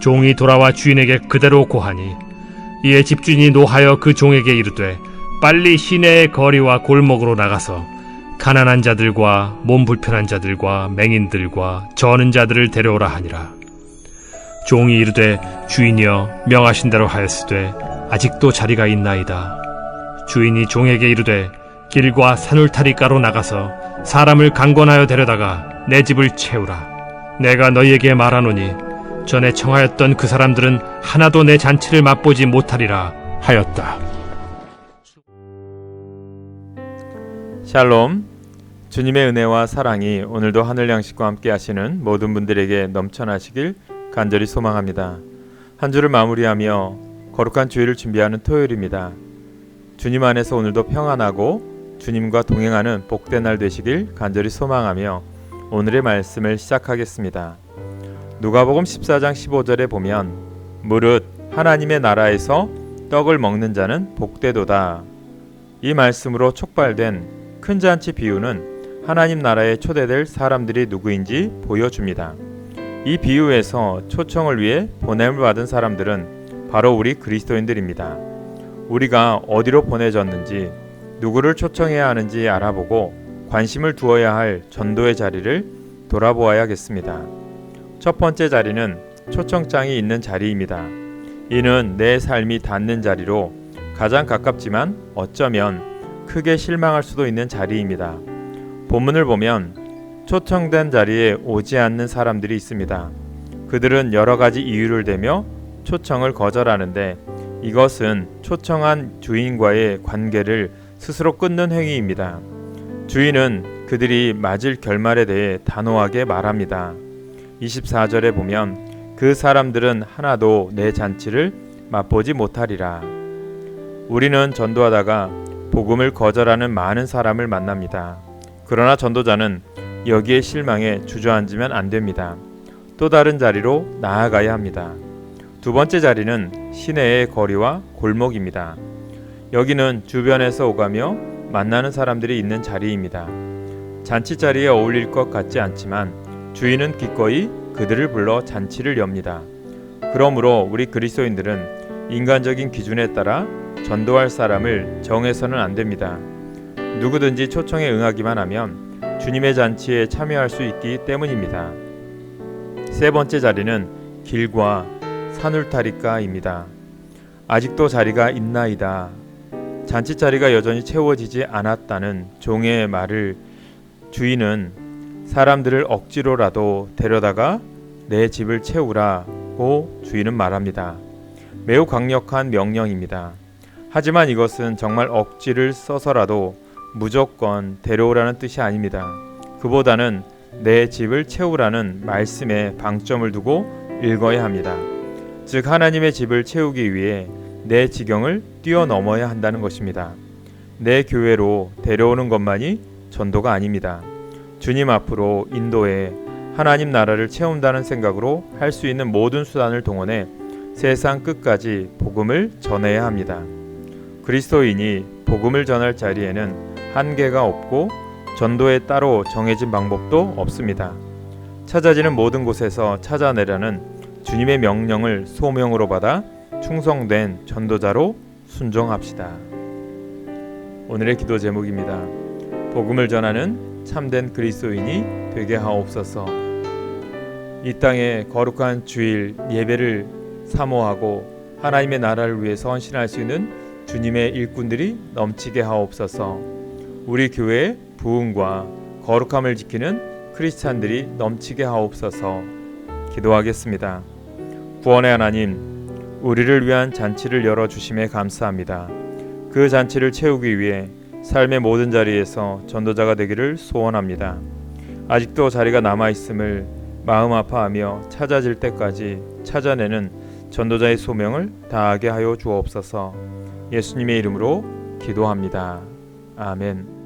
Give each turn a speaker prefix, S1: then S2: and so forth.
S1: 종이 돌아와 주인에게 그대로 고하니 이에 집주인이 노하여 그 종에게 이르되 빨리 시내의 거리와 골목으로 나가서 가난한 자들과 몸 불편한 자들과 맹인들과 저는 자들을 데려오라 하니라. 종이 이르되 주인이여 명하신 대로 하였으되 아직도 자리가 있나이다. 주인이 종에게 이르되 길과 산울타리가로 나가서 사람을 강권하여 데려다가 내 집을 채우라. 내가 너희에게 말하노니 전에 청하였던 그 사람들은 하나도 내 잔치를 맛보지 못하리라 하였다.
S2: 샬롬. 주님의 은혜와 사랑이 오늘도 하늘 양식과 함께 하시는 모든 분들에게 넘쳐나시길 간절히 소망합니다. 한 주를 마무리하며 거룩한 주일을 준비하는 토요일입니다. 주님 안에서 오늘도 평안하고 주님과 동행하는 복된 날 되시길 간절히 소망하며 오늘의 말씀을 시작하겠습니다. 누가복음 14장 15절에 보면 무릇 하나님의 나라에서 떡을 먹는 자는 복되도다. 이 말씀으로 촉발된 큰 잔치 비유는 하나님 나라에 초대될 사람들이 누구인지 보여줍니다. 이 비유에서 초청을 위해 보냄을 받은 사람들은 바로 우리 그리스도인들입니다. 우리가 어디로 보내졌는지, 누구를 초청해야 하는지 알아보고 관심을 두어야 할 전도의 자리를 돌아보아야겠습니다. 첫 번째 자리는 초청장이 있는 자리입니다. 이는 내 삶이 닿는 자리로 가장 가깝지만 어쩌면 크게 실망할 수도 있는 자리입니다. 본문을 보면 초청된 자리에 오지 않는 사람들이 있습니다. 그들은 여러 가지 이유를 대며 초청을 거절하는데 이것은 초청한 주인과의 관계를 스스로 끊는 행위입니다. 주인은 그들이 맞을 결말에 대해 단호하게 말합니다. 24절에 보면 그 사람들은 하나도 내 잔치를 맛보지 못하리라. 우리는 전도하다가 복음을 거절하는 많은 사람을 만납니다. 그러나 전도자는 여기에 실망해 주저앉으면 안 됩니다. 또 다른 자리로 나아가야 합니다. 두 번째 자리는 시내의 거리와 골목입니다. 여기는 주변에서 오가며 만나는 사람들이 있는 자리입니다. 잔치 자리에 어울릴 것 같지 않지만 주인은 기꺼이 그들을 불러 잔치를 엽니다. 그러므로 우리 그리스도인들은 인간적인 기준에 따라 전도할 사람을 정해서는 안 됩니다. 누구든지 초청에 응하기만 하면 주님의 잔치에 참여할 수 있기 때문입니다. 세 번째 자리는 길과 산울타리가입니다. 아직도 자리가 있나이다. 잔치 자리가 여전히 채워지지 않았다는 종의 말을 주인은 사람들을 억지로라도 데려다가 내 집을 채우라고 주인은 말합니다. 매우 강력한 명령입니다. 하지만 이것은 정말 억지를 써서라도 무조건 데려오라는 뜻이 아닙니다. 그보다는 내 집을 채우라는 말씀에 방점을 두고 읽어야 합니다. 즉 하나님의 집을 채우기 위해 내 지경을 뛰어넘어야 한다는 것입니다. 내 교회로 데려오는 것만이 전도가 아닙니다. 주님 앞으로 인도해 하나님 나라를 채운다는 생각으로 할 수 있는 모든 수단을 동원해 세상 끝까지 복음을 전해야 합니다. 그리스도인이 복음을 전할 자리에는 한계가 없고 전도에 따로 정해진 방법도 없습니다. 찾아지는 모든 곳에서 찾아내라는 주님의 명령을 소명으로 받아 충성된 전도자로 순종합시다. 오늘의 기도 제목입니다. 복음을 전하는 참된 그리스도인이 되게 하옵소서. 이 땅에 거룩한 주일 예배를 사모하고 하나님의 나라를 위해 헌신할 수 있는 주님의 일꾼들이 넘치게 하옵소서. 우리 교회의 부흥과 거룩함을 지키는 크리스찬들이 넘치게 하옵소서. 기도하겠습니다. 구원의 하나님, 우리를 위한 잔치를 열어주심에 감사합니다. 그 잔치를 채우기 위해 삶의 모든 자리에서 전도자가 되기를 소원합니다. 아직도 자리가 남아있음을 마음 아파하며 찾아질 때까지 찾아내는 전도자의 소명을 다하게 하여 주옵소서. 예수님의 이름으로 기도합니다. 아멘.